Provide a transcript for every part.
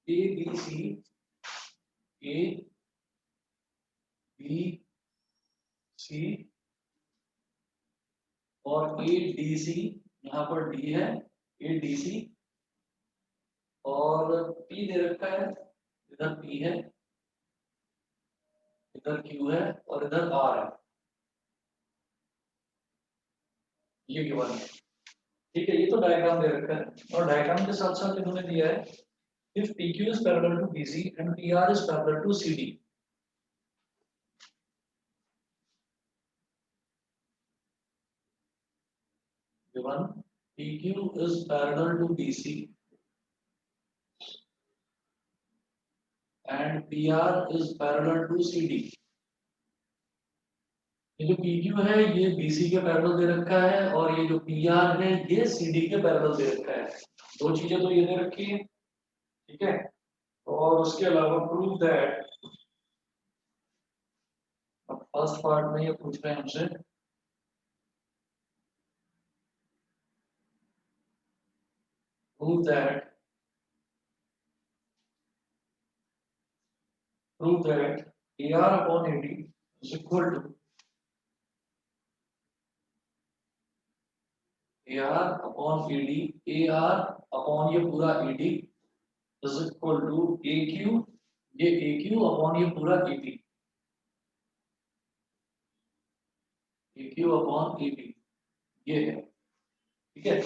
A B C, A B सी और ए D सी, यहाँ पर डी है, ए डी सी, और पी दे रखा है, इधर पी है, इधर क्यू है और इधर आर है, ये गिवन है। ठीक है, ये तो डायग्राम दे रखा है और डायग्राम के साथ साथ इन्होंने दिया है if PQ is parallel to BC and PR is parallel to CD, given PQ is parallel to BC and PR is parallel to CD, ये जो PQ है ये BC के पैरेलल दे रखा है और ये जो PR है ये CD के पैरेलल दे रखा है। दो चीजें तो ये दे रखी है, ठीक है। और उसके अलावा प्रूव दैट, अब फर्स्ट पार्ट में ये पूछ रहे हैं हमसे, prove that AR upon AD is equal to AR upon AD, AR upon ये पूरा AD is equal to AQ, ये AQ upon ये पूरा AP, AQ upon AP ये है, ठीक है।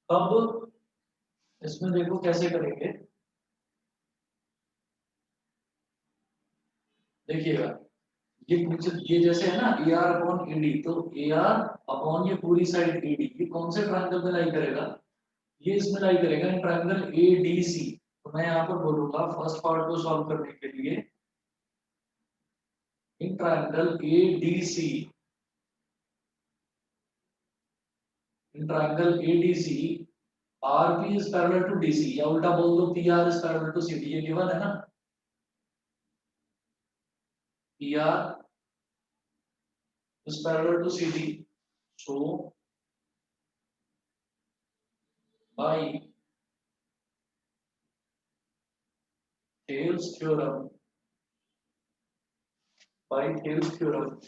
अब इसमें देखो कैसे करेंगे, देखिएगा, ये जैसे है ना ए आर अपॉन ईडी, तो ए आर अपॉन ये पूरी साइड ईडी, ये कौन से ट्रायंगल में लाई करेगा, ये इसमें लाई करेगा इन ट्रायंगल ए डी सी। तो मैं यहाँ पर बोलूंगा फर्स्ट पार्ट को सॉल्व करने के लिए in triangle A D C, in triangle A D C R P is parallel to D C, या उल्टा बोल दो P are is parallel to C D, ये गिवन है ना, पी आर इज पैरेलल टू सी डी, so by Thales theorem, by Thales theorem,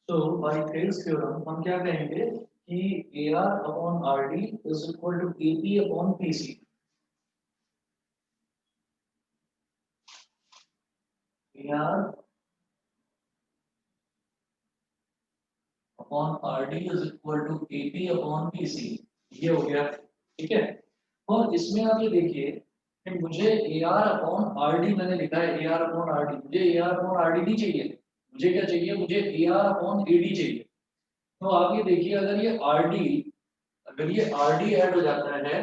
तो बाई थेल्स थ्योरम हम क्या कहेंगे कि A R upon R D is equal to A P upon P C, A R upon R D is equal to A P upon P C, ये हो गया, ठीक है। और इसमें आप ये देखिए कि मुझे A R upon R D मैंने लिखा है, A R upon R D, मुझे A R upon R D नहीं चाहिए, मुझे क्या चाहिए, मुझे A R upon A D चाहिए। तो आप ये देखिए, अगर ये आर डी, अगर ये आर डी ऐड हो जाता है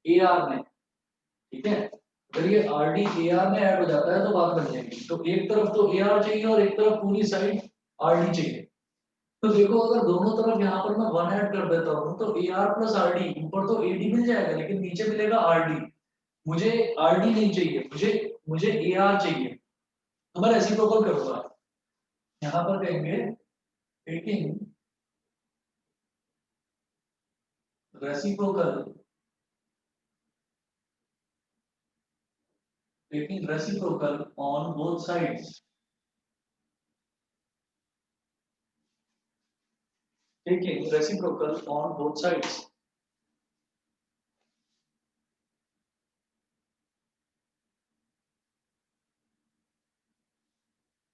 ए आर में, ठीक है, अगर ये आर डी ए आर में ऐड हो जाता है तो बात बन जाएगी। तो एक तरफ तो ए आर चाहिए और एक तरफ पूरी साइड आर डी चाहिए। तो देखो अगर दोनों तरफ यहाँ पर मैं वन ऐड कर देता हूँ तो A R plus R D, ऊपर तो ए डी मिल जाएगा लेकिन नीचे मिलेगा आर डी। मुझे आर डी नहीं चाहिए, मुझे मुझे ए आर चाहिए। तो मैं रेसिप्रोकल करूंगा, यहाँ पर कहेंगे taking reciprocal, taking reciprocal on both sides, taking reciprocal on both sides,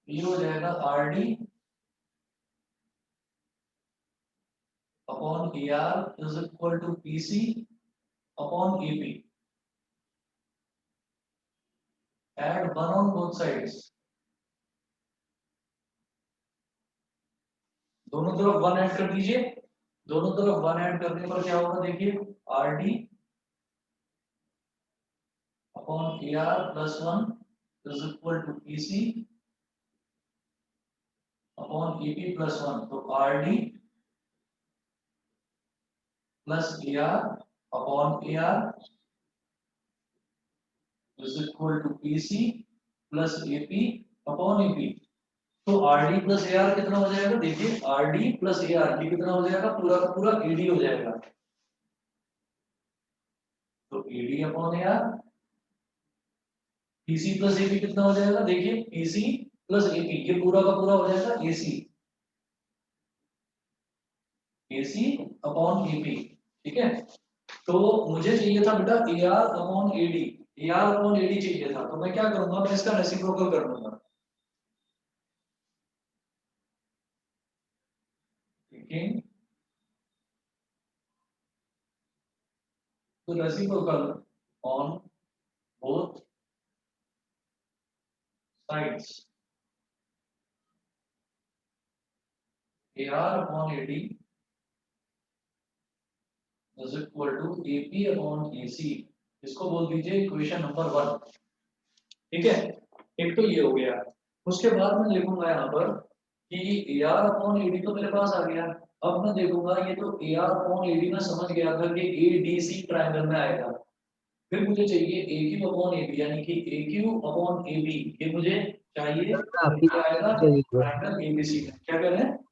ये हो जाएगा R D upon A R is equal to P C upon A P, add one on both sides, दोनों तरफ one add कर दीजिए। दोनों तरफ one add करने पर क्या होगा, देखिए R D upon A R plus one is equal to P C upon A P plus one. तो R D plus A R upon A R is equal to PC plus AP upon AP. तो R D plus A R कितना हो जाएगा, देखिए R D plus A R ये कितना हो जाएगा, पूरा का पूरा एडी हो जाएगा। तो AD upon A R PC plus AP कितना हो जाएगा, देखिए पीसी प्लस एपी ये पूरा का पूरा हो जाएगा एसी, एसी अपॉन एपी। ठीक है, तो मुझे चाहिए था बेटा A R upon AD, A R upon AD चाहिए था, तो मैं क्या करूंगा, मैं इसका रेसिप्रोकल कर दूंगा। ठीक है, तो reciprocal on both sides A R upon AD is equal to AP upon AC, इसको बोल दीजिए इक्वेशन नंबर 1। ठीक है, एक तो ये हो गया। उसके बाद मैं लिखूंगा यहाँ पर कि ए आर अपॉन एडी तो मेरे पास आ गया। अब मैं देखूंगा ये तो ए आर अपॉन एडी में समझ गया था कि ए डी सी ट्राइंगल में आएगा। फिर मुझे चाहिए A Q upon A B, यानी कि ए क्यू अपॉन ए बी, ये मुझे चाहिए। आपकी क्या आएगा चली गई ट्राइंगल ए बी सी में। क्या कह रहे हैं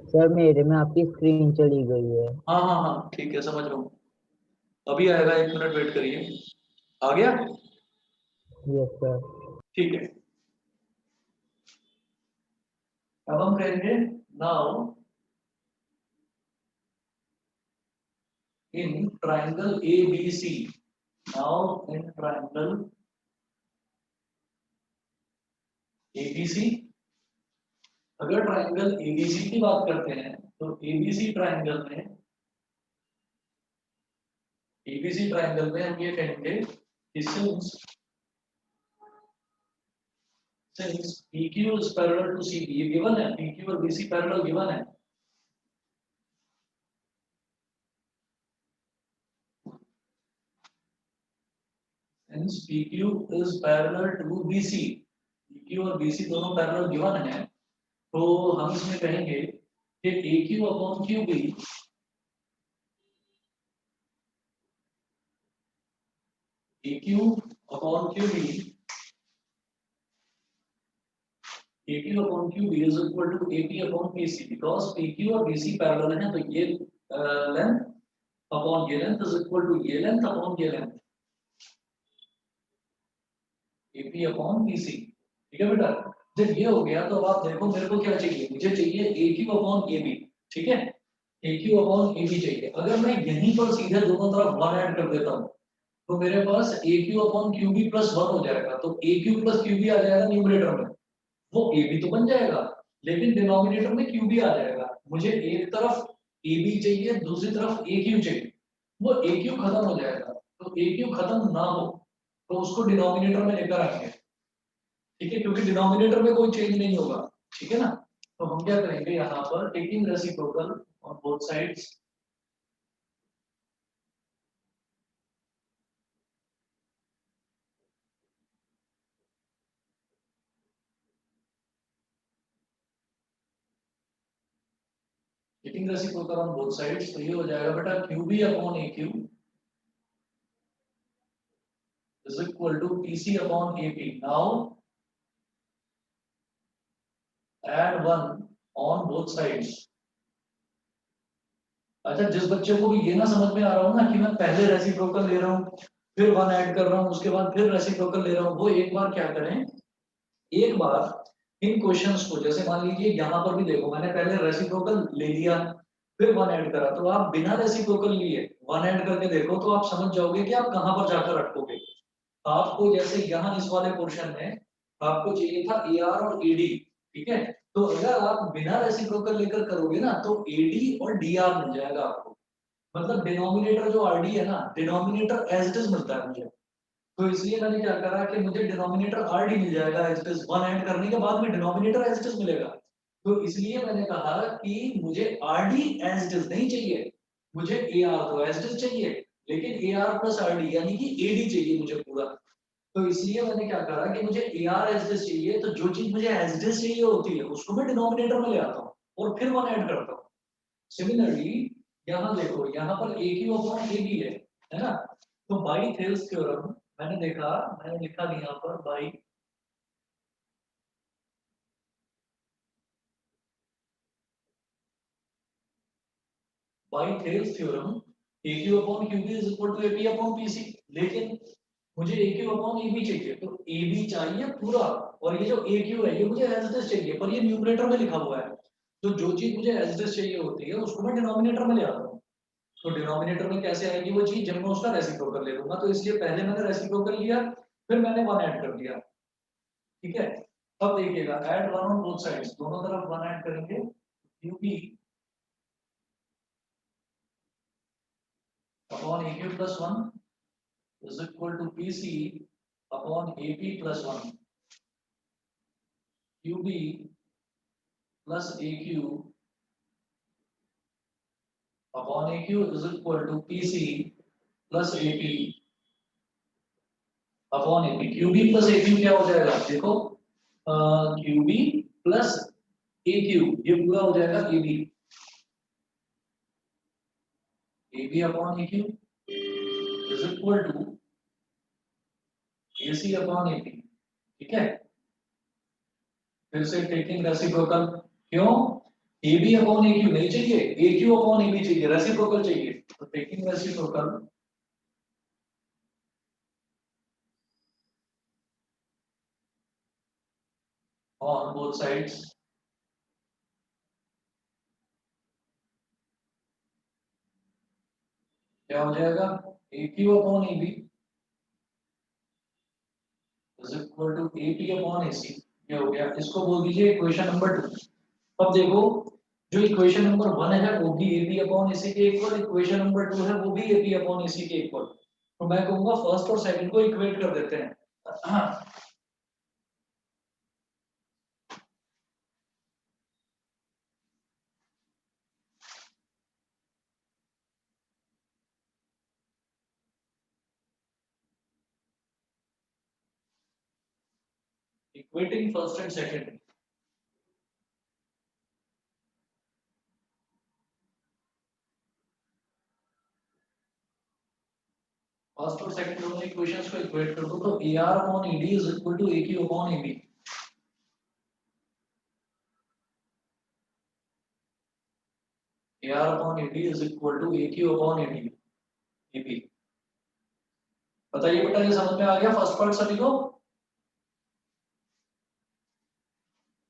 सर, मेरे में आपकी स्क्रीन चली गई है। हाँ हाँ हाँ ठीक है, समझ रहा हूँ, अभी आएगा, 1 मिनट वेट करिए। आ गया, यस सर। ठीक है। अब हम कहेंगे now in triangle ABC, now in triangle ABC, अगर ट्राइंगल ABC की बात करते हैं तो ABC ट्राइंगल में, ABC ट्राइंगल में हम ये कहेंगे कि since PQ is parallel to CB, ये गिवन है, PQ और BC पैरेलल गिवन है। Since PQ is parallel to BC, PQ और BC दोनों पैरेलल गिवन है, तो हम इसमें कहेंगे कि AQ upon QB AQ upon QB, AQ upon QB is equal to AP upon PC, because PQ और BC पैरेलल है, तो ये लेंथ अपॉन ये लेंथ इज इक्वल टू ये लेंथ अपॉन ये लेंथ, AP अपॉन BC। ठीक है बेटा, जब ये हो गया तो अब आप देखो मेरे को क्या चाहिए, मुझे चाहिए AQ अपॉन AB। ठीक है, AQ अपॉन AB चाहिए। अगर मैं यहीं पर सीधे दोनों तरफ 1 ऐड कर देता हूँ तो मेरे पास AQ अपॉन QB प्लस 1 हो जाएगा, तो AQ प्लस QB आ जाएगा न्यूमरेटर में, वो ए बी तो बन जाएगा, लेकिन डिनोमिनेटर में क्यू बी आ जाएगा। मुझे एक तरफ ए बी चाहिए, दूसरी तरफ ए क्यू चाहिए, वो ए क्यू खत्म हो जाएगा, तो ए क्यू खत्म ना हो तो उसको डिनोमिनेटर में लेकर आएंगे। ठीक है, क्योंकि डिनोमिनेटर में कोई चेंज नहीं होगा। ठीक है ना, तो हम क्या करेंगे यहाँ पर, taking reciprocal on both sides, taking reciprocal on both sides, तो ये हो जाएगा बेटा Q B upon A Q is equal to PC upon AP. Now add 1 on both sides. अच्छा, जिस बच्चे को भी ये ना समझ में आ रहा हो ना कि मैं पहले रेसिप्रोकल ले रहा हूँ फिर 1 ऐड कर रहा हूँ उसके बाद फिर रेसिप्रोकल ले रहा हूँ, वो एक बार क्या करें, एक बार इन क्वेश्चंस को, जैसे मान लीजिए यहाँ पर भी देखो मैंने पहले रेसिप्रोकल ले लिया फिर 1 ऐड करा, तो आप बिना रेसिप्रोकल लिए 1 ऐड करके देखो तो आप समझ जाओगे कि आप कहाँ पर जाकर अटकोगे। आपको जैसे यहाँ इस वाले पोर्शन में आपको चाहिए था ए आर और एडी। ठीक है, तो अगर आप बिना रेसिप्रोकल लेकर करोगे ना तो एडी और डी आर मिल जाएगा आपको, मतलब डिनोमिनेटर जो आर डी है ना, डिनोमिनेटर एज इट इज मिलता है मुझे, तो इसलिए मैंने क्या करा कि मुझे डिनोमिनेटर आर डी मिल जाएगा एज इट इज, 1 ऐड करने के बाद में डिनोमिनेटर एज इट इज मिलेगा। तो इसलिए मैंने कहा कि मुझे R D as it is नहीं चाहिए, मुझे ए आर तो एज इट इज चाहिए, लेकिन A R plus R D यानी कि एडी चाहिए मुझे पूरा। तो इसलिए मैंने क्या करा कि मुझे A R as it is चाहिए, तो जो चीज मुझे एज इट इज चाहिए होती है उसको मैं डिनोमिनेटर में ले आता हूँ और फिर 1 ऐड करता हूँ। सिमिलरली यहाँ देखो, यहाँ पर ए क्यू अपॉन ए बी है ना। तो बाई थेल्स थ्योरम मैंने देखा, मैंने लिखा नहीं यहाँ पर by Thales theorem A Q upon Q B is equal to A P upon P C. लेकिन मुझे A Q upon A B चाहिए, तो ए बी चाहिए पूरा, और ये जो ए क्यू है ये मुझे एज इट इज चाहिए, पर ये न्यूमरेटर में लिखा हुआ है। तो जो चीज मुझे एज इट इज चाहिए होती है उसको मैं डिनोमिनेटर में ले आता हूँ। तो डिनोमिनेटर में कैसे आएगी वो चीज, जब मैं उसका रेसिप्रोकल ले लूंगा। तो इसलिए पहले मैंने रेसिप्रोकल लिया, फिर मैंने वन ऐड कर दिया। ठीक है, अब देखिएगा, add one on both sides, दोनों तरफ वन ऐड करेंगे। QB upon A Q plus one is equal to P C upon A P plus one. QB plus A Q upon A Q is equal to P C plus A P upon A P. QB plus A Q क्या हो जाएगा देखो, QB plus A Q, ये पूरा हो जाएगा A B, A B upon A Q is equal to A C upon A P. ठीक है, फिर से टेकिंग रेसिप्रोकल, क्यों, A B upon A Q नहीं चाहिए, A Q upon A B चाहिए, रेसिप्रोकल चाहिए। तो taking reciprocal on both sides, क्या हो जाएगा, A Q upon A B is equal to A P upon A C. ये हो गया, इसको बोल दीजिए इक्वेशन नंबर 2। अब देखो, जो इक्वेशन नंबर 1 है वो भी ए पी अपॉन ए सी के इक्वल, इक्वेशन नंबर 2 है वो भी ए पी अपॉन ए सी के इक्वल। तो मैं कहूंगा फर्स्ट और सेकंड को इक्वेट कर देते हैं। Equating first and second, first और सेकंड दोनों इक्वेशंस को इक्वेट कर दो, तो A R upon A D is equal to A Q upon A B. A R upon A D is equal to A Q upon A D, A B. बताइए बेटा, ये समझ में आ गया फर्स्ट पार्ट सभी को?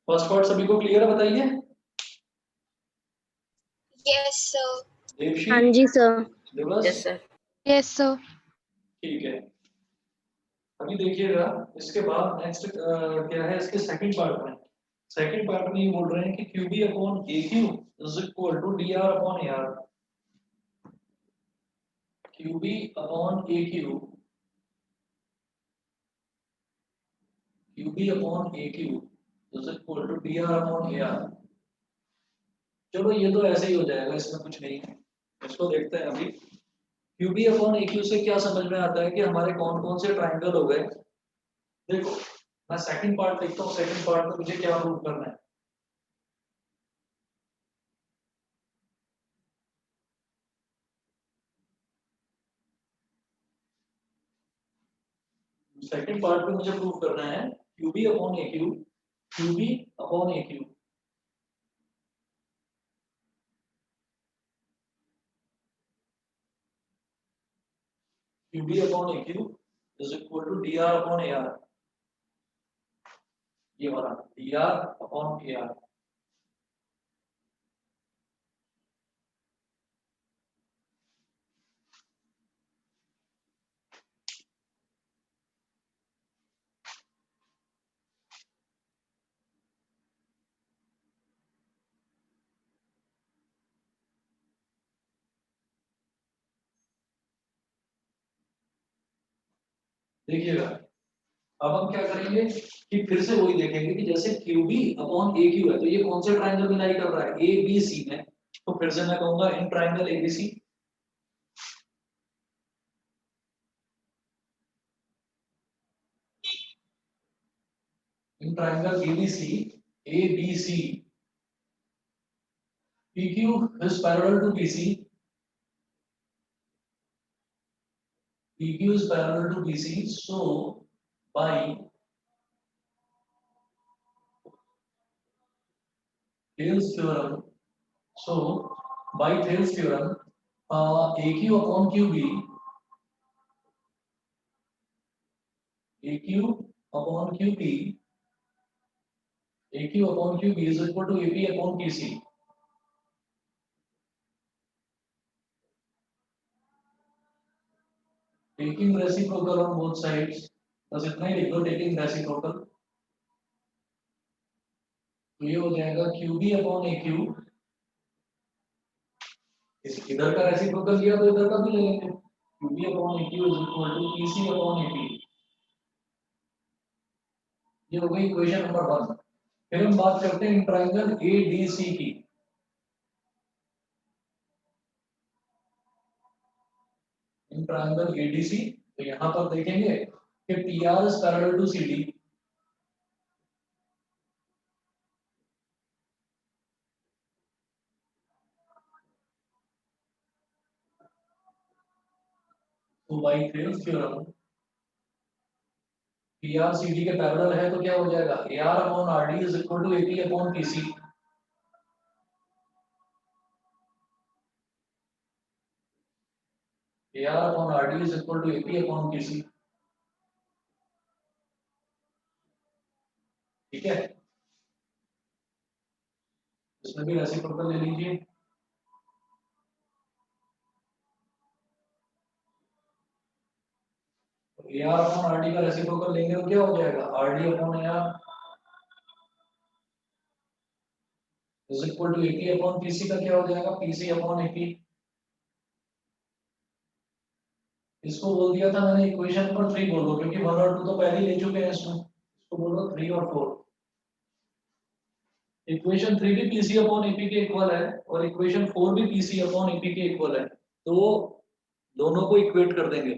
फर्स्ट पार्ट सभी को क्लियर है, बताइए। Yes sir. देवशी, हाँ जी sir. Divas, yes sir. Yes sir. ठीक है। अभी देखिएगा, इसके बाद नेक्स्ट क्या है, इसके सेकंड पार्ट में, सेकंड पार्ट में ये बोल रहे हैं कि QB upon A Q is equal to D R upon A R. QB upon A Q, QB upon A Q is equal to D R upon A R. चलो ये तो ऐसे ही हो जाएगा, इसमें कुछ नहीं है, इसको देखते हैं अभी। क्यूबी अपॉन ए क्यू से क्या समझ में आता है कि हमारे कौन कौन से ट्राइंगल हो गए। देखो, मैं सेकंड पार्ट लिखता हूँ, सेकंड पार्ट में मुझे क्या प्रूव करना है। सेकंड पार्ट में मुझे प्रूव करना है QB upon A Q, QB upon A Q, QB upon A Q is equal to D R upon A R. ये वाला D R upon A R. देखिएगा, अब हम क्या करेंगे कि फिर से वही देखेंगे कि जैसे क्यूबी अपॉन ए क्यू है, तो ये कौन से ट्राइंगल में लाई कर रहा है, ए बी सी में। तो फिर से मैं कहूंगा in triangle ABC, in triangle ABC, A B C, PQ is parallel to BC PQ is parallel to PC, so by Thales theorem, so by Thales theorem, AQ upon QB, AQ upon QP, AQ upon QB is equal to AP upon PC. Taking reciprocal on both sides, बस इतना ही लिख दो, taking reciprocal, तो ये हो जाएगा QB upon AQ, इधर का रेसिप्रोकल लिया तो इधर का भी ले लेंगे, QB upon AQ is equal to PC upon AP. ये हो गई इक्वेशन नंबर 1. फिर हम बात करते हैं ट्रायंगल ADC की. इन ट्रायंगल ADC, तो यहाँ पर देखेंगे कि PR is parallel to CD. तो by Thales theorem PR CD के पैरेलल है तो क्या हो जाएगा, AR upon RD is equal to AP upon PC. AR upon RD is equal to AP upon PC. ठीक है, इसमें भी रेसिप्रोकल ले लीजिए. AR upon RD का रेसिप्रोकल लेंगे तो क्या हो जाएगा, RD upon AR is equal to AP upon PC का क्या हो जाएगा, PC upon AP. इसको बोल दिया था मैंने इक्वेशन नंबर 3 बोल दो, क्योंकि 1 और 2 तो पहले ही ले चुके हैं इसमें. इसको बोलो 3 और 4. इक्वेशन 3 भी PC अपॉन AP के इक्वल है और इक्वेशन 4 भी PC अपॉन AP के इक्वल है, तो दोनों को इक्वेट कर देंगे.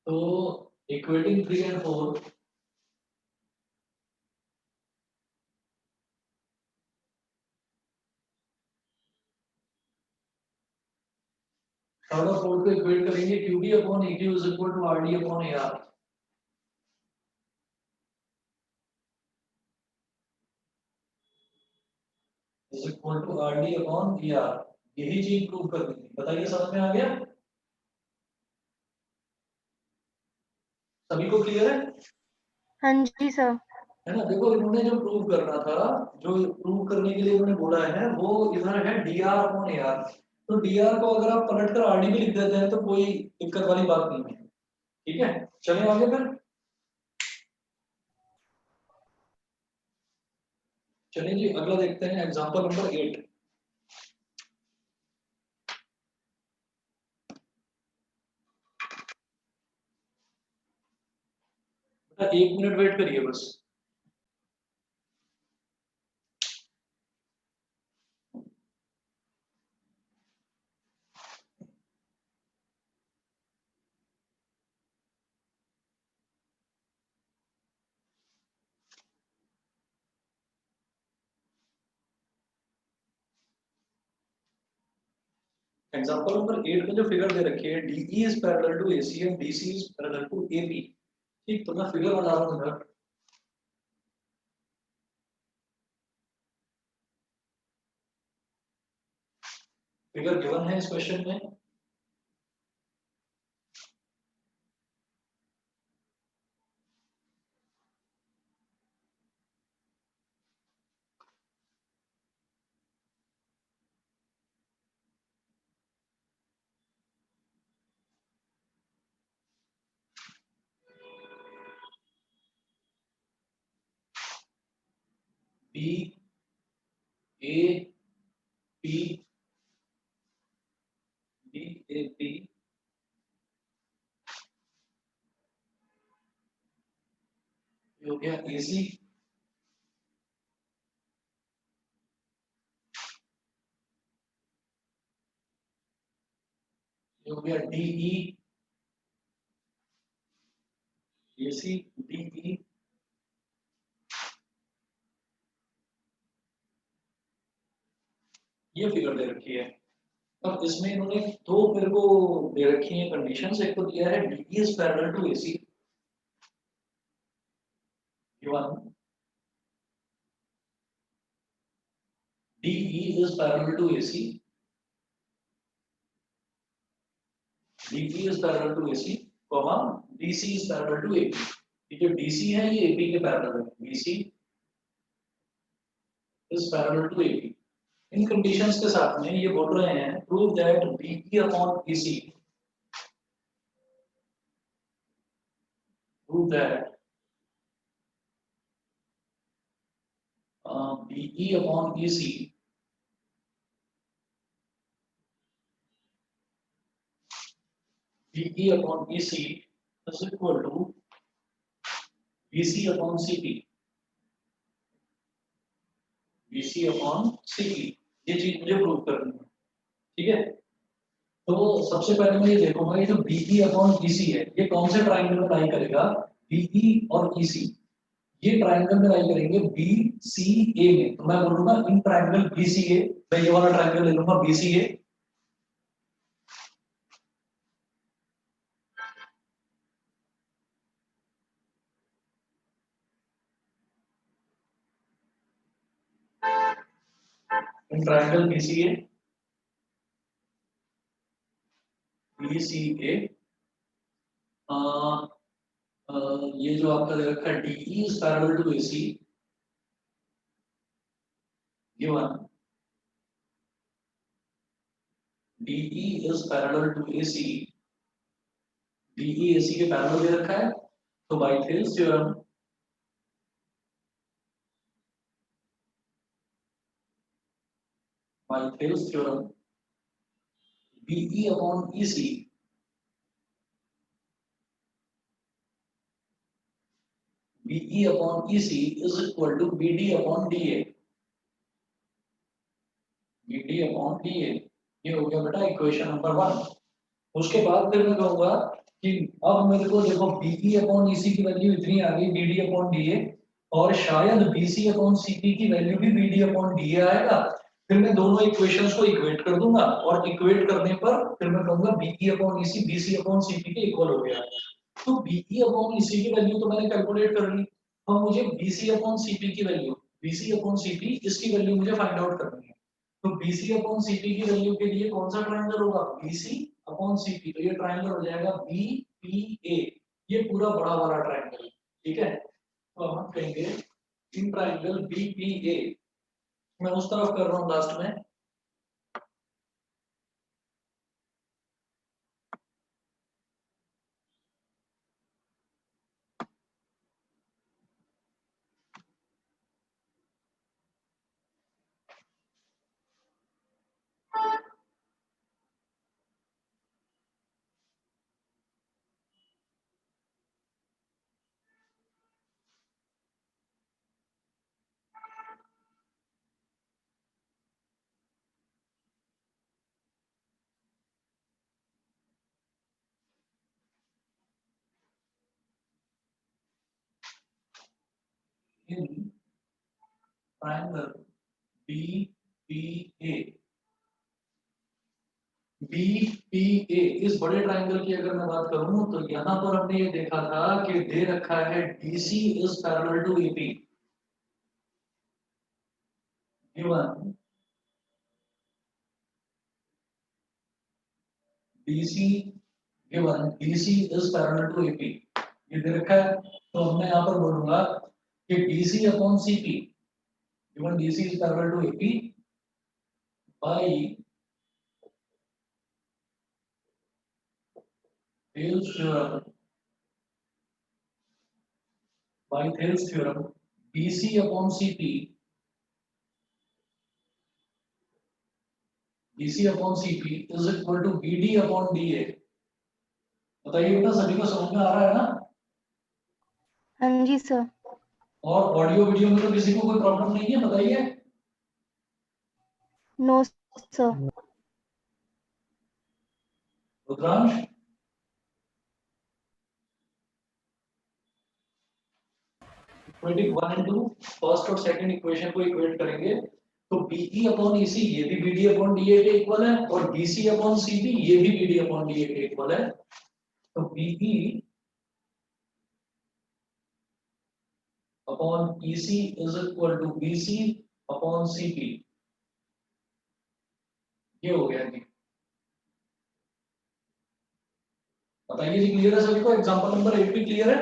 तो इक्वेटिंग 3 एंड 4, थर्ड और फोर्थ को इक्वेट करेंगे, QB upon AQ is equal to RD upon AR. Is equal to RD upon AR. यही चीज प्रूव करनी थी. बताइए समझ में आ गया, सभी को क्लियर है? हाँ जी सर. है ना. देखो इन्होंने जो प्रूव करना था, जो प्रूव करने के लिए इन्होंने बोला है, वो इधर है DR अपॉन AR. तो DR को अगर आप पलट कर RD भी लिख देते हैं तो कोई दिक्कत वाली बात नहीं है. ठीक है, चलिए आगे फिर. चलिए जी अगला देखते हैं, एग्जांपल नंबर 8. एक मिनट वेट करिए बस. एग्जांपल नंबर 8 में जो फिगर दे रखी है, DE is parallel to AC and DC is parallel to AP. ठीक, तो मैं फिगर बना रहा हूं इधर. फिगर गिवन है इस क्वेश्चन में. B A P B A P ये हो गया AC, ये हो गया DE, AC DE, ये फिगर दे रखी है। अब इसमें इन्होंने दो मेरे को दे रखी है कंडीशंस। एक तो दिया है D is parallel to AC, given D is parallel to AC, D is parallel to AC, comma DC is parallel to AP. ये जो डीसी है ये एपी के पैरेलल है, DC is parallel to AP. In conditions के साथ में ये बोल रहे हैं prove that BE upon EC, prove that BE upon EC BE upon EC is equal to BC upon CP, BC upon CP. ये चीज मुझे प्रूव करनी है, ठीक है। तो सबसे पहले मैं ये देखूंगा ये जो बीई अपॉन ईसी है ये कौन से ट्राइंगल में लाई करेगा, बीई और ईसी। ये ट्राइंगल में लाई करेंगे बी सी ए में। तो मैं बोलूंगा इन ट्राइंगल बी सी ए, मैं ये वाला ट्राइंगल ले लूंगा B C A. In triangle B C A, B C A, ये जो आपका दे रखा है D is parallel to AC, given DE is parallel to AC, DE AC के पैरेलल दे रखा है। तो by Thales theorem, by Thales theorem BE upon EC BE upon EC is equal to BD upon DA, BD upon DA। ये हो गया बेटा equation number 1। उसके बाद फिर मैं कहूंगा कि अब मेरे को देखो BE अपॉन EC की वैल्यू इतनी आ गई, BD अपॉन DA, और शायद BC अपॉन CP की वैल्यू भी BD अपॉन DA आएगा। फिर मैं दोनों इक्वेशंस को इक्वेट कर दूंगा और इक्वेट करने पर फिर मैं कहूंगा BE upon EC BC upon CP के इक्वल हो गया। तो BE अपॉन EC की वैल्यू तो मैंने कैलकुलेट कर ली। अब मुझे BC अपॉन CP की वैल्यू, BC अपॉन CP इसकी वैल्यू मुझे फाइंड आउट करनी है। तो BC अपॉन CP की वैल्यू के लिए कौन सा ट्रायंगल होगा, BC अपॉन CP। तो ये ट्रायंगल हो जाएगा BPA, ये पूरा बड़ा वाला ट्रायंगल, ठीक है। तो हम कहेंगे इन ट्रायंगल BPA, मैं उस तरफ कर रहा हूँ लास्ट में। इन ट्रायंगल BPA, BPA इस बड़े ट्रायंगल की अगर मैं बात करूं तो यहां पर हमने ये देखा था कि दे रखा है DC is parallel to AP, given DC, given DC is parallel to AP, ये दे रखा है। तो मैं यहां पर बोलूंगा कि DC upon CP, given DC is parallel to AP by Thales theorem, by Thales theorem BC upon CP, BC upon CP is equal to BD upon DA। बताइए बेटा सभी को समझ में आ रहा है ना। हाँ जी सर। और ऑडियो वीडियो में तो किसी को कोई प्रॉब्लम नहीं है, बताइए। No sir. Rudransh, equating 1 and 2 first और सेकंड इक्वेशन को इक्वेट करेंगे तो बीई अपॉन ईसी ये भी बीडी अपॉन डीए के इक्वल है, और बीसी अपॉन सीबी ये भी बीडी अपॉन डीए के इक्वल है। तो BE upon EC is equal to BC upon CP, ये हो गया जी। बताइए जी, क्लियर है सभी को? एग्जांपल नंबर 8 भी क्लियर है?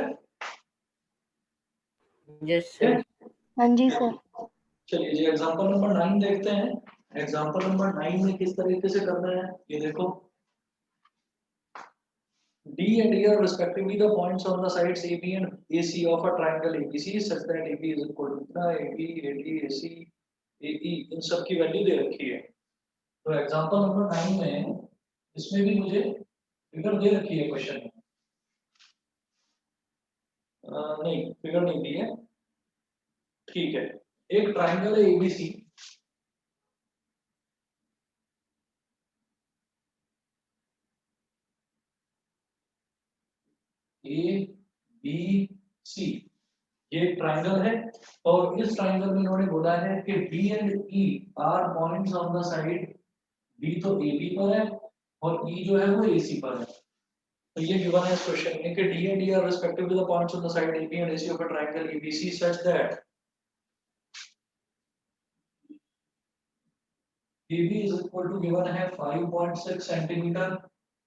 Yes sir. हाँ जी सर। चलिए जी एग्जांपल नंबर 9 देखते हैं। एग्जांपल नंबर 9 में किस तरीके से करना है ये देखो। D and E are respectively the points on the sides AB and AC of a triangle ABC such that AB is equal to इतना AB, AD, AC, AE इन सब की वैल्यू दे रखी है। तो एग्जांपल नंबर 9 में इसमें भी मुझे फिगर दे रखी है क्वेश्चन में। नहीं फिगर नहीं दी है, ठीक है। एक ट्राइंगल है ABC, ABC ये ट्राइंगल है, और इस ट्राइंगल में इन्होंने बोला है कि D and E are points on the side, D तो AB पर है और E जो है वो AC पर है। तो ये गिवन है इस क्वेश्चन में कि D and E are respective to the points on the side AB and AC of a triangle ABC such that AB is equal to given है 5.6 सेंटीमीटर,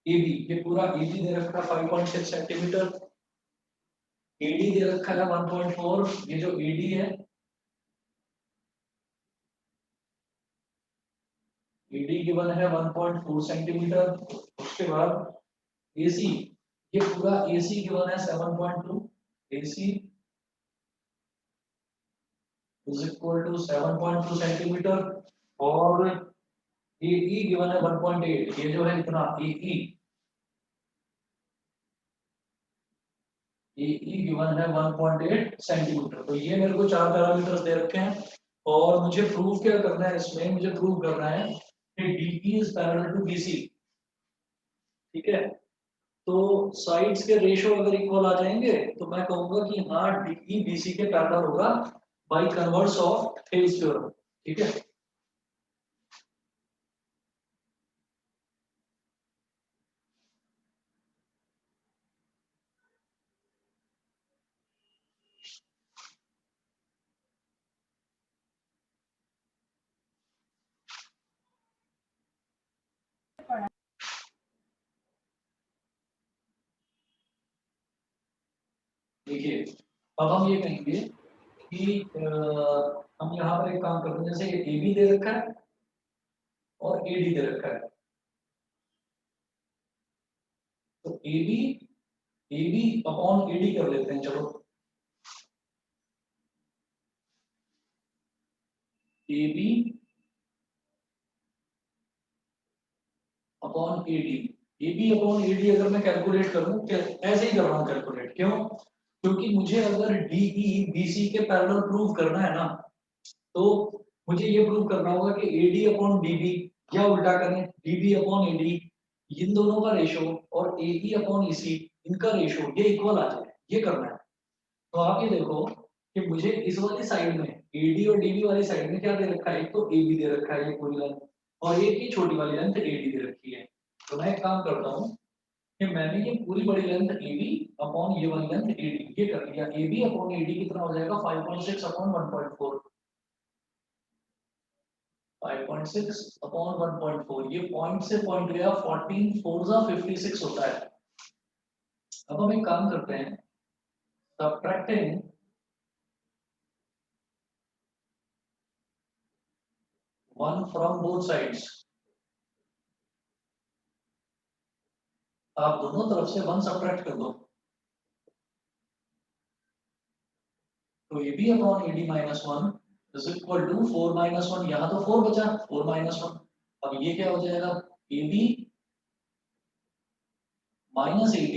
AB ये पूरा AB दे रखा है 5.6 सेंटीमीटर, AD दे रखा है 1.4, ये जो AD है AD गिवन है 1.4 सेंटीमीटर। उसके बाद AC ये पूरा AC गिवन है 7.2, AC is equal to 7.2 centimetre, और AE गिवन है 1.8, ये जो है इतना AE गिवन है 1.8 सेंटीमीटर। तो ये मेरे को चार पैरामीटर्स दे रखे हैं, और मुझे प्रूव क्या करना है इसमें, मुझे प्रूव करना है कि DE is parallel to BC, ठीक है। तो साइड्स के रेशियो अगर इक्वल आ जाएंगे तो मैं कहूंगा कि हाँ DE BC के पैरेलल होगा bye converse of Thales theorem, ठीक है। देखिए अब हम ये कहेंगे कि हम यहाँ पर एक काम करते हैं, जैसे ए बी दे रखा है और AD दे रखा है। तो AB अपॉन AD कर लेते हैं, चलो AB upon AD, AB upon AD अगर मैं कैलकुलेट करूं, ऐसे ही कर रहा हूं कैलकुलेट, क्यों? क्योंकि मुझे अगर DE BC के पैरेलल प्रूव करना है ना, तो मुझे ये प्रूव करना होगा कि AD अपॉन DB, या उल्टा करें DB अपॉन AD, इन दोनों का रेशो और AE अपॉन EC इनका रेशो ये इक्वल आ जाए, ये करना है। तो आप ये देखो कि मुझे इस वाली साइड में AD और DB वाली साइड में क्या दे रखा है, एक तो AB दे रखा है ये पूरी लेंथ, और एक ही छोटी वाली लेंथ AD दे रखी है। तो मैं एक काम करता हूँ कि मैंने ये पूरी बड़ी लेंथ AB अपॉन ये वाली लेंथ AD ये कर लिया। AB अपॉन AD कितना हो जाएगा 5.6 अपॉन 1.4, 5.6 अपॉन 1.4, ये पॉइंट से पॉइंट गया 14 4 जा 56 होता है। अब हम एक काम करते हैं, सब्ट्रैक्टिंग 1 फ्रॉम बोथ साइड्स, आप दोनों तरफ से 1 सब्ट्रैक्ट कर दो, तो AB upon AD minus 1 is equal to 4 minus 1, यहाँ तो 4 बचा, 4 माइनस 1, अब ये क्या हो जाएगा AB minus AD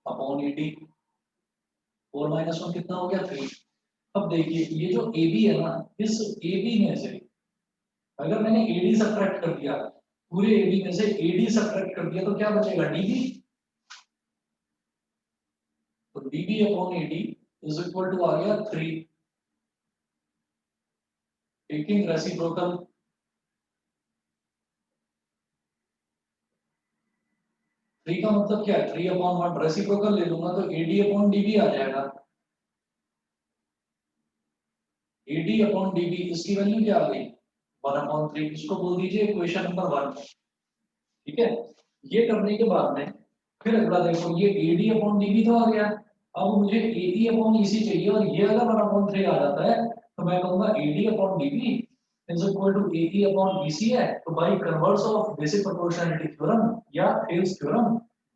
upon AD, 4 minus 1 कितना हो गया 3। अब देखिए ये जो AB है ना, इस AB में से अगर मैंने AD सब्ट्रैक्ट कर दिया, पूरे AB में से AD सब्ट्रैक्ट कर दिया, तो क्या बचेगा DB, तो DB upon AD is equal to आ गया 3, टेकिंग रेसिप्रोकल, थ्री का मतलब क्या है, 3/1 रेसिप्रोकल ले लूंगा तो AD/dB आ जाएगा। AD/dB इसकी वैल्यू क्या आ गई, 1/3। इसको बोल दीजिए इक्वेशन नंबर 1। ठीक है, ये करने के बाद में फिर अगला देखो, ये AD/dB तो आ गया, अब मुझे AE/EC चाहिए, और ये अगर 1/3 आ जाता है तो मैं कहूंगा AD/dB is equal to AE/EC है, तो by converse of basic proportionality theorem या Thales theorem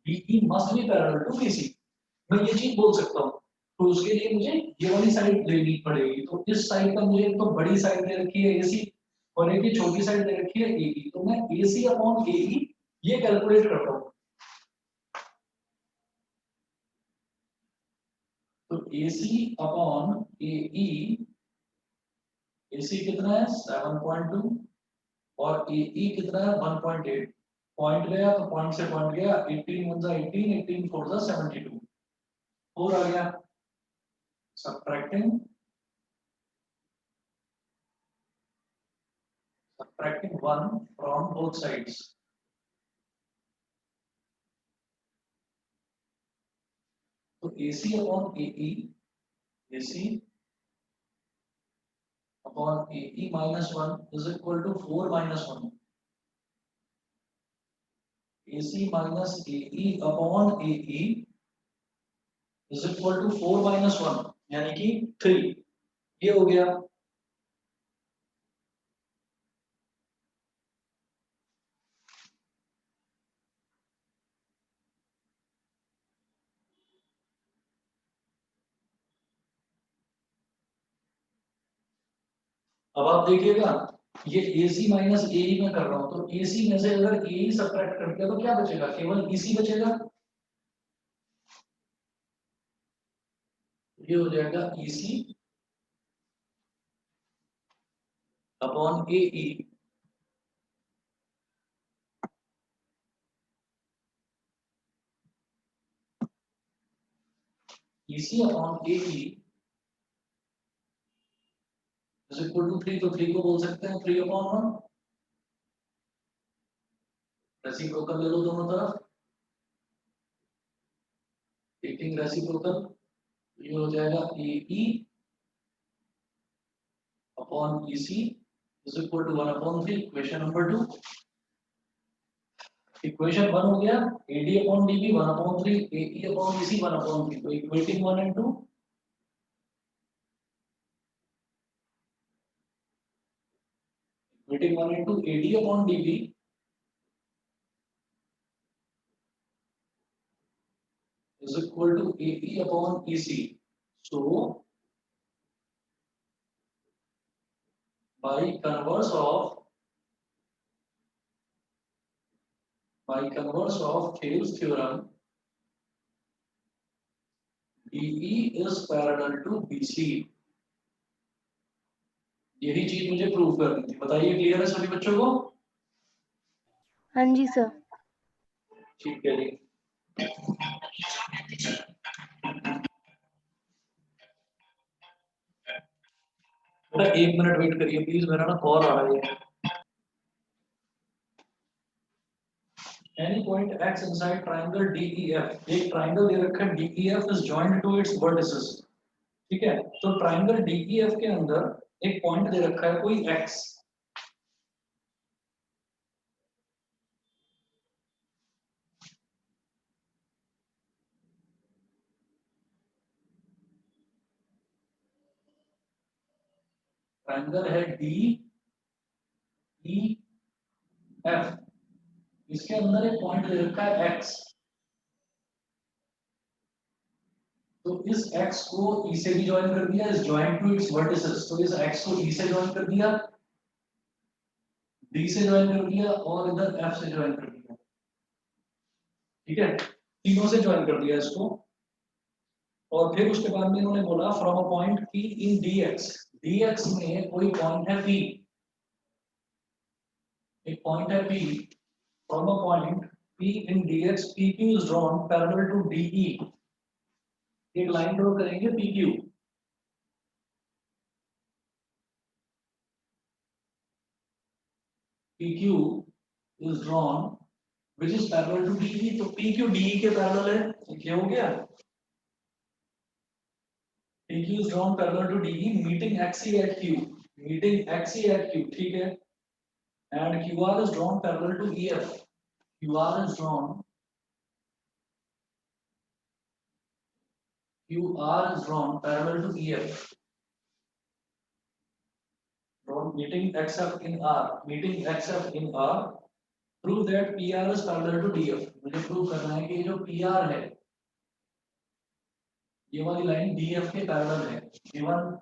BE must be parallel to BC, मैं ये चीज बोल सकता हूँ। तो उसके लिए मुझे ये वाली साइड लेनी पड़ेगी, तो इस साइड का मुझे तो बड़ी साइड दे रखी है AC, और एक ही छोटी साइड दे रखी है AE, तो मैं AC/AE ये कैलकुलेट करता हूँ। तो AC/AE, AC कितना है 7.2 और AE कितना है 1.8, पॉइंट गया तो पॉइंट से पॉइंट गया, 18 1 18, 18 4 72, 4 आ गया। subtracting 1 from both sides, तो AC/AE, AC/AE -1 is equal to 4 - 1, AC minus AE/AE is equal to 4 - 1 यानी कि 3, ये हो गया। अब आप देखिएगा, ये AC माइनस AE में कर रहा हूं, तो AC में से अगर AE सब्ट्रैक्ट कर दिया तो क्या बचेगा, केवल EC बचेगा, ये हो जाएगा EC/AE, EC/AE is equal to 3, तो 3 को बोल सकते हैं 3/1, रेसिप्रोकल ले लो दोनों तरफ, टेकिंग रेसिप्रोकल, ये हो जाएगा AE/EC is equal to 1/3, equation number 2। Equation 1 हो गया AD/dB 1/3, AE/EC 1/3, तो equating 1 and 2, equating 1 and 2, AD/dB is equal to AE/EC, so by converse of Thales theorem, DE is parallel to BC, यही चीज मुझे prove करनी थी। बताइए क्लियर है सभी बच्चों को? हाँ जी सर। ठीक है जी, बेटा 1 मिनट वेट करिए प्लीज, मेरा ना कॉल आ रहा है। Any point X inside triangle DEF, एक ट्राइंगल दे रखा है DEF is joined to its vertices, ठीक है, तो ट्राइंगल DEF के अंदर एक पॉइंट दे रखा है कोई X, ट्राइंगल है DEF, इसके अंदर एक पॉइंट दे रखा है X, तो इस X को E से भी ज्वाइन कर दिया, इस ज्वाइन टू इट्स वर्टिसेस, तो इस X को E से ज्वाइन कर दिया, D से ज्वाइन कर दिया और इधर F से ज्वाइन कर दिया, ठीक है, तीनों से ज्वाइन कर दिया इसको। और फिर उसके बाद में इन्होंने बोला from a point P in DX में कोई पॉइंट है P, एक पॉइंट है P, from a point P in DX PQ is drawn parallel to DE, एक लाइन ड्रॉ करेंगे PQ, PQ is drawn which is parallel to DE, तो PQ DE के parallel है, ये हो गया। PQ is drawn parallel to DE meeting XE at Q, meeting XE at Q, ठीक है। And QR is drawn parallel to EF, QR is drawn parallel to EF, drawn meeting XF in R, meeting XF in R, prove that PR is parallel to DF। मुझे prove करना है कि ये जो PR है, ये वाली line DF के पैरेलल है। Given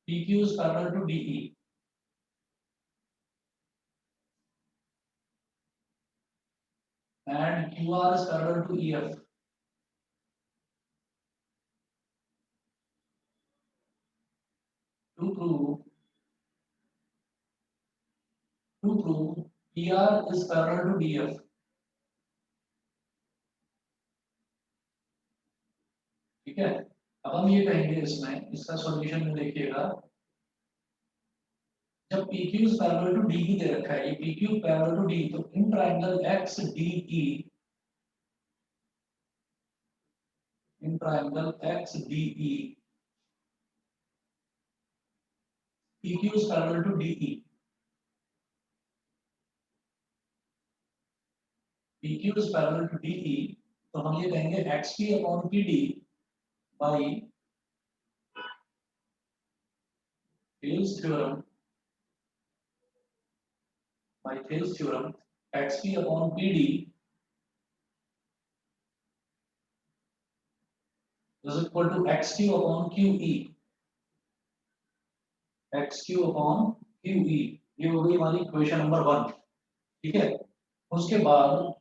PQ is parallel to DE and QR is parallel to EF। To prove PR is parallel to DF। ठीक है, अब हम ये कहेंगे इसमें, इसका सॉल्यूशन में देखिएगा, जब PQ is parallel to DE दे रखा है, ये PQ parallel to DE, तो in triangle XDE, in triangle XDE, PQ is parallel to DE, PQ is parallel to DE, तो हम ये कहेंगे XP upon PD by Thales theorem, XP upon PD is equal to XQ upon QE, XQ upon QE, ये हो गई हमारी equation number 1। ठीक है, उसके बाद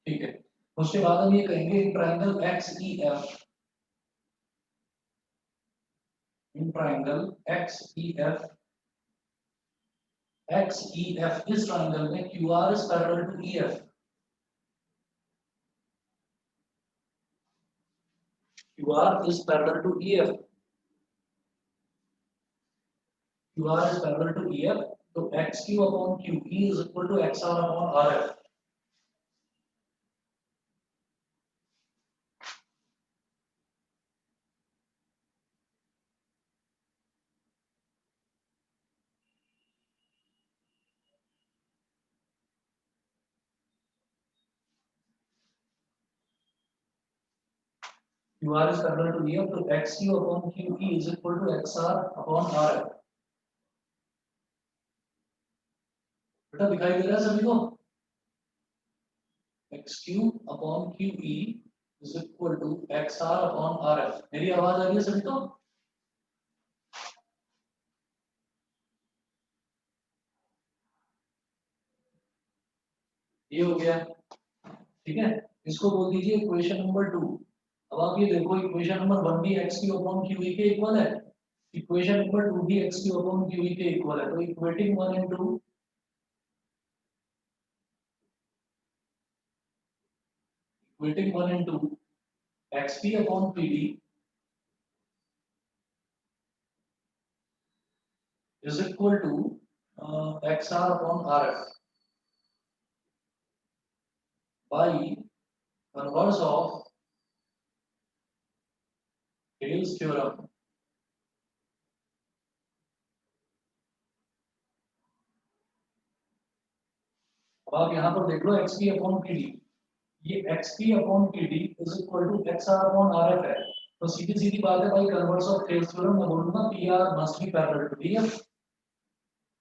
ठीक है, उसके बाद हम ये कहेंगे triangle XEF, in triangle XEF, XEF इस ट्रायंगल में QR is parallel to EF, QR is parallel to EF, QR is parallel to EF, तो XQ upon QE is equal to XR upon RF। QR is parallel to EF, तो XQ upon QE is equal to XR upon RF। बेटा दिखाई दे रहा है सभी को? XQ upon QE is equal to XR upon RF। मेरी आवाज आ रही है सभी को? ये हो गया, ठीक है, इसको बोल दीजिए इक्वेशन नंबर 2। अब आप ये देखो, इक्वेशन नंबर 1 भी XQ upon QE के इक्वल है, इक्वेशन नंबर 2 भी XQ upon QE के इक्वल है, तो equating 1 and 2, equating 1 and 2, XP upon PD is equal to XR upon RF by converse of Thales theorem। अब आप यहाँ पर देख लो XP upon PD, ये XP upon PD is equal to XR upon RF है, तो सीधी सीधी बात है भाई, कन्वर्स ऑफ थेल्स थ्योरम मैं बोलूंगा PR must be parallel to DF।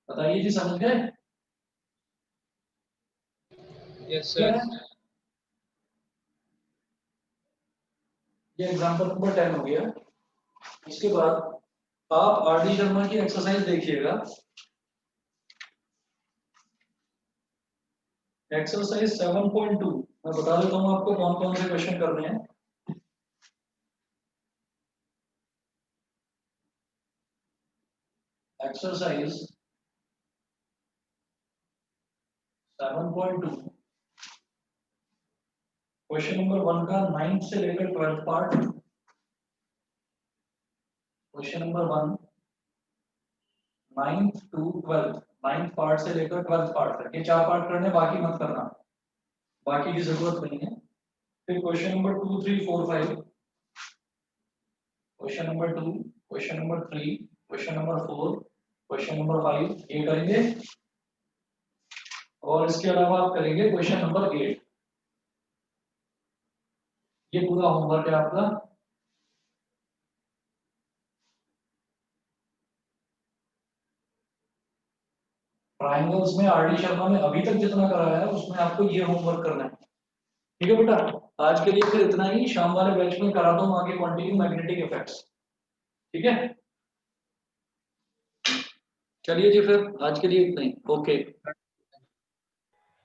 बताइए जी, समझ गए? Yes sir. ये एग्जांपल नंबर 10 हो गया। इसके बाद आप आरडी शर्मा की एक्सरसाइज देखिएगा, एक्सरसाइज 7.2, मैं बता देता हूँ आपको कौन कौन से क्वेश्चन करने हैं। एक्सरसाइज 7.2, क्वेश्चन नंबर 1 का 9th से लेकर 12th part. Question number 1 9th to 12th, 9th part से लेकर 12th पार्ट तक, ये 4 पार्ट करने, बाकी मत करना, बाकी की जरूरत नहीं है। फिर question number 2, 3, 4, 5, question number 2, question number 3, question number 4, question number 5, ये करेंगे। और इसके अलावा आप करेंगे क्वेश्चन नंबर 8। ये पूरा होमवर्क है आपका। ट्रायंगल्स में आरडी शर्मा ने अभी तक जितना कराया है उसमें आपको ये होमवर्क करना है। ठीक है बेटा, आज के लिए फिर इतना ही। शाम वाले बैच में कराता हूँ आगे क्वांटिटी मैग्नेटिक इफेक्ट्स। ठीक है, चलिए जी, फिर आज के लिए इतना ही। Okay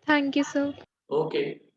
Thank you, sir. Okay.